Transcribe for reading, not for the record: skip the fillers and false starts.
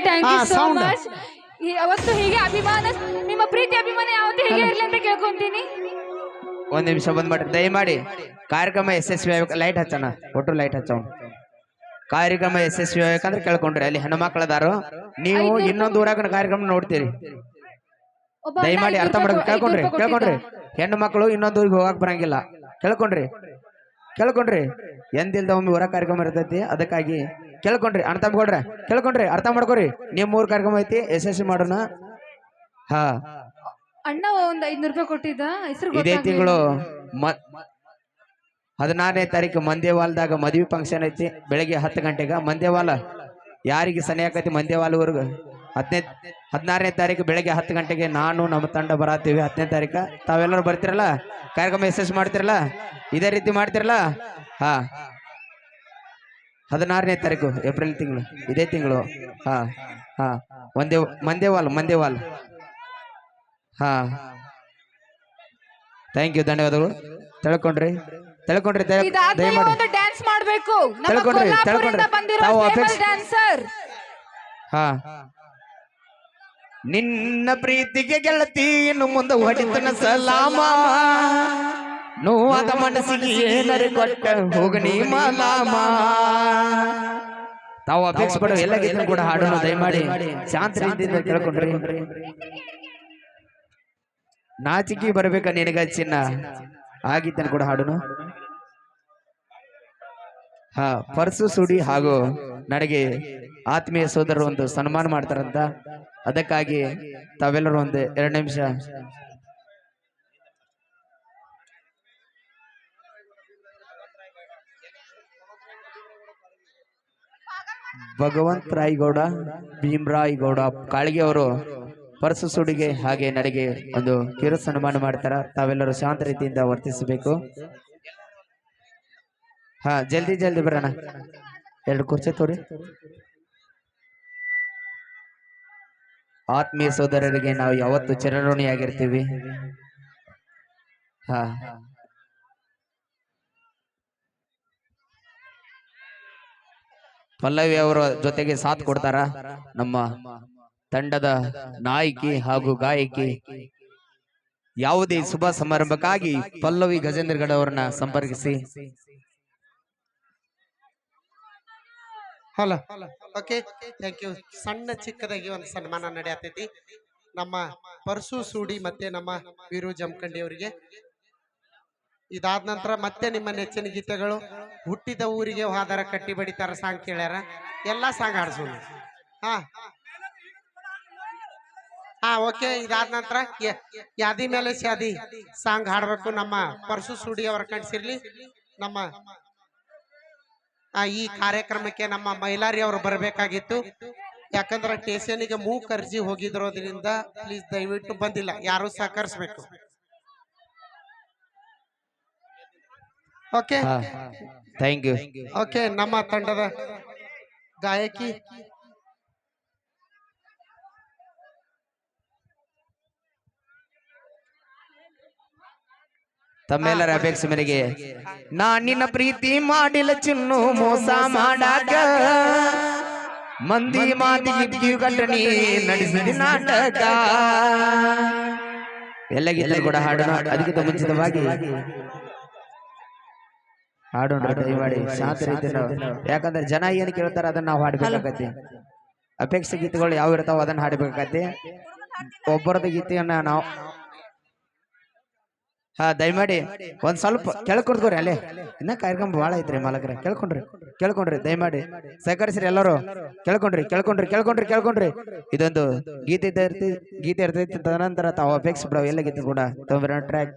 Thank ಹಾ you so sound much. ಯಾವತ್ತು ಹೀಗೆ ಅಭಿಮಾನ, ನಿಮ್ಮ ಪ್ರೀತಿ ಅಭಿಮಾನ ಯಾವತ್ತೂ ಹೀಗೆ ಇರಲಿ ಅಂತ ಕೇಳ್ಕೊಂತೀನಿ. ಒಂದ್ ನಿಮಿಷ ಬಂದ್ ಮಾಡ್ರಿ ದಯಮಾಡಿ. ಕಾರ್ಯಕ್ರಮ ಯಶಸ್ವಿ ಆಗ್ಬೇಕು. ಲೈಟ್ ಹಚ್ಚೋಣ, ಒಟ್ಟು ಲೈಟ್ ಹಚ್ಚೋಣ. ಕಾರ್ಯಕ್ರಮ ಯಶಸ್ವಿ ಆಗ್ಬೇಕಂದ್ರೆ ಕೇಳ್ಕೊಂಡ್ರಿ ಅಲ್ಲಿ ಹೆಣ್ಣು ಮಕ್ಕಳದಾರು. ನೀವು 500 ಇನ್ನೊಂದು ಊರಾಗ ಕಾರ್ಯಕ್ರಮ ನೋಡ್ತೀರಿ. ಒಬ್ಬ ಅಣ್ಣ ದಯಮಾಡಿ ಅರ್ಥ 500 ಮಾಡ್ಕೊಂಡು ರೂಪಾಯಿ ಕೇಳ್ಕೊಂಡ್ರಿ ಕೇಳ್ಕೊಂಡ್ರಿ. ಹೆಣ್ಣು ಮಕ್ಕಳು ಇನ್ನೊಂದು ಊರಿಗೆ ಹೋಗಕ್ ಬರಂಗಿಲ್ಲ. ಕೇಳ್ಕೊಂಡ್ರಿ ಕೇಳ್ಕೊಂಡ್ರಿ. ಎಂದಿಲ್ದ ಒಮ್ಮೆ ಊರ ಕಾರ್ಯಕ್ರಮ ಇರ್ತೈತಿ, ಅದಕ್ಕಾಗಿ ಕೇಳ್ಕೊಂಡ್ರಿ. ಅಣ್ಣ ತಮ್ಕೊಡ್ರೆ ಕೇಳ್ಕೊಂಡ್ರಿ, ಅರ್ಥ ಮಾಡ್ಕೊರಿ. ನಿಮ್ ಮೂರ್ ಕಾರ್ಯಕ್ರಮ ಐತಿ, ಯಶಸ್ವಿ ಮಾಡೋಣ. ಹಾ, ಅಣ್ಣ ಒಂದ್ 500 ರೂಪಾಯಿ ಕೊಟ್ಟಿದ್ದ, ಹೆಸರು ಇದೇ ಗೊತ್ತಾಗ್ಲಿಲ್ಲ. ತಿಂಗಳು 16ನೇ ತಾರೀಕು ಮಂದೇವಾಲ್ದಾಗ ಮದ್ವಿ ಫಂಕ್ಷನ್ ಐತಿ. ಬೆಳಗ್ಗೆ 10 ಗಂಟೆಗೆ ಮಂದೇವಾಲ ಯಾರಿಗೆ ಸನಿ ಆಕೈತಿ ಮಂದೇವಾಲ್ವರ್ಗು 16ನೇ ತಾರೀಕು ಬೆಳಗ್ಗೆ 10 ಗಂಟೆಗೆ ನಾನು ನಮ್ಮ ತಂಡ ಬರತ್ತೀವಿ. 10ನೇ ತಾರೀಕು ತಾವೆಲ್ಲರೂ ಬರ್ತಿರಲ್ಲ, ಕಾರ್ಯಕ್ರಮ ಯಶಸ್ವಿ ಮಾಡ್ತಿರಲ್ಲ, ಇದೇ ರೀತಿ ಮಾಡ್ತಿರಲ್ಲ. ಹಾ, 16ನೇ ತಾರೀಕು ಏಪ್ರಿಲ್ ತಿಂಗಳು, ಇದೇ ತಿಂಗಳು. ಹಾ ಹಾ, ಮಂದೇವಾಲ್. ಹಾ, ಥ್ಯಾಂಕ್ ಯು, ಧನ್ಯವಾದಗಳು. ತಿಳ್ಕೊಂಡ್ರಿ ಇದಾದ್ಮೇಲೆ ದಯಮಾಡಿ ಒಂದು ಡ್ಯಾನ್ಸ್ ಮಾಡ್ಬೇಕು. ನಮ್ಮ ತಿಳ್ಕೊಂಡ್ರಿ ಕೊಲ್ಲಾಪುರದಿಂದ ಬಂದಿರೋ ತಾವು ಫೇಮಸ್ ಡ್ಯಾನ್ಸರ್. ಹಾ, ನಿನ್ನ ಪ್ರೀತಿಗೆ ಗೆಳತಿ ಇನ್ನು ಮುಂದೆ ಹೊಡಿತನ ಸಲಾಮ, ನೋವಾದ ಮನಸ್ಸಿಗೆ ಏನರೆ ಕೊಟ್ಟ ಹೋಗನಿ ಮಲಾಮ. ತಾವು ಅಪೇಕ್ಷೆ ಪಡೋ ಎಲ್ಲ ಗೀತನು ಕೂಡ ಹಾಡೋಣ. ದಯಮಾಡಿ ಶಾಂತ ರೀತಿಯಿಂದ ಕೇಳ್ಕೊಂಡ್ರಿ. ನಾಚಿಕೆ ಬರ್ಬೇಕ ನಿನಗ ಚಿನ್ನ, ಆ ಗೀತನ ಕೂಡ ಹಾಡೋಣ. ಹಾ, ಪರ್ಸು ಸುಡಿ ಹಾಗೂ ನನಗೆ ಆತ್ಮೀಯ ಸೋದರರು ಒಂದು ಸನ್ಮಾನ ಮಾಡ್ತಾರಂತ, ಅದಕ್ಕಾಗಿ ತಾವೆಲ್ಲರೂ ಒಂದು 2 ನಿಮಿಷ ಭಗವಂತ ರಾಯ್ಗೌಡ, ಭೀಮರಾಯ್ಗೌಡ ಕಾಳಿಗೆ ಅವರು ಪರ್ಸು ಸುಡಿಗೆ ಹಾಗೆ ನನಗೆ ಒಂದು ಕಿರು ಸನ್ಮಾನ ಮಾಡ್ತಾರ. ತಾವೆಲ್ಲರೂ ಶಾಂತ ರೀತಿಯಿಂದ ವರ್ತಿಸಬೇಕು. ಹಾ, ಜಲ್ದಿ ಬರೋಣ. 2 ಕುರ್ಚಿ ತೋರಿ. ಆತ್ಮೀಯ ಸೋದರರಿಗೆ ನಾವು ಯಾವತ್ತು ಚಿರಋಣಿಯಾಗಿರ್ತೀವಿ. ಹಾ, ಪಲ್ಲವಿ ಅವರ ಜೊತೆಗೆ ಸಾಥ್ ಕೊಡ್ತಾರ ನಮ್ಮ ತಂಡದ ನಾಯಕಿ ಹಾಗೂ ಗಾಯಕಿ. ಯಾವುದೇ ಶುಭ ಸಮಾರಂಭಕ್ಕಾಗಿ ಪಲ್ಲವಿ ಗಜೇಂದ್ರಗಡ ಅವರನ್ನ ಸಂಪರ್ಕಿಸಿ. Hello, okay, thank you. ಸಣ್ಣ ಚಿಕ್ಕದಾಗಿ ಒಂದು ಸನ್ಮಾನ ನಡೆಯತೈತಿ ನಮ್ಮ ಪರ್ಸು ಸೂಡಿ ಮತ್ತೆ ನಮ್ಮ ವೀರು ಜಮಖಂಡಿ ಅವರಿಗೆ. ಇದಾದ ನಂತರ ಮತ್ತೆ ನಿಮ್ಮ ನೆಚ್ಚಿನ ಗೀತೆಗಳು. ಹುಟ್ಟಿದ ಊರಿಗೆ ಹೋದರ ಕಟ್ಟಿ ಬಡಿತಾರ ಸಾಂಗ್ ಕೇಳ್ಯಾರ, ಎಲ್ಲಾ ಸಾಂಗ್ ಹಾಡ್ಸೋಣ. ಹಾ ಹಾ, ಓಕೆ. ಇದಾದ ನಂತರ ಯಾದಿ ಮೇಲೆ ಶಾದಿ ಸಾಂಗ್ ಹಾಡ್ಬೇಕು. ನಮ್ಮ ಪರ್ಸು ಸೂಡಿ ಅವರ ಕಣ್ಸಿರ್ಲಿ. ನಮ್ಮ ಈ ಕಾರ್ಯಕ್ರಮಕ್ಕೆ ನಮ್ಮ ಮೈಲಾರಿ ಅವರು ಬರಬೇಕಾಗಿತ್ತು, ಯಾಕಂದ್ರೆ ಸ್ಟೇಷನ್ಗೆ ಮೂಕ್ ಅರ್ಜಿ ಹೋಗಿದ್ರೋದ್ರಿಂದ ಪ್ಲೀಸ್ ದಯವಿಟ್ಟು ಬಂದಿಲ್ಲ, ಯಾರು ಸಹಕರಿಸ್ಬೇಕು. Okay, thank you. ಓಕೆ. ನಮ್ಮ ತಂಡದ ಗಾಯಕಿ ತಮ್ಮೆಲ್ಲರ ಅಪೇಕ್ಷೆ ಮೇರೆಗೆ ನಾ ನಿನ್ನ ಪ್ರೀತಿ ಮಾಡಿಲ್ಲ ಚಿನ್ನು ಮೋಸ ಮಾಡಾಕ, ಮಂದಿ ಮಾತಿಗೆ ಗಂಟನಿ ನಡೆಸಿದ ನಾಟಕ. ಎಲ್ಲ ಗೀತೆ ಕೂಡ ಹಾಡೋಣ. ಅದಕ್ಕಿಂತ ಮುಂಚಿತವಾಗಿ ಹಾಡೋಣ. ದಯಮಾಡಿ ಶಾಂತ ರೀತಿ, ಯಾಕಂದ್ರೆ ಜನ ಏನ್ ಕೇಳ್ತಾರ ಅದನ್ನ ನಾವು ಹಾಡ್ಬೇಕಾಗತ್ತೆ. ಅಪೇಕ್ಷೆ ಗೀತೆಗಳು ಯಾವ ಇರ್ತಾವ ಅದನ್ನ ಹಾಡ್ಬೇಕಾಗತ್ತೆ. ಒಬ್ಬರದ ಗೀತೆಯನ್ನ ನಾವು ಹಾ, ದಯಮಾಡಿ ಒಂದ್ ಸ್ವಲ್ಪ ಕೇಳ್ಕೊಡ್ಕೋರಿ. ಅಲ್ಲೇ ಇನ್ನ ಕಾರ್ಯಕ್ರಮ ಬಹಳ ಐತ್ರಿ ಮಾಲಕರ. ಕೇಳ್ಕೊಂಡ್ರಿ ದಯಮಾಡಿ ಸಹಕರಿಸ್ರಿ ಎಲ್ಲರೂ. ಕೇಳ್ಕೊಂಡ್ರಿ. ಇದೊಂದು ಗೀತೆ ಇರ್ತೈತಿ. ತದನಂತರ ತಾವು ಅಪೇಕ್ಷೆ ಬಿಡೋ ಎಲ್ಲ ಗೀತೆ ಕೂಡ ಟ್ರ್ಯಾಕ್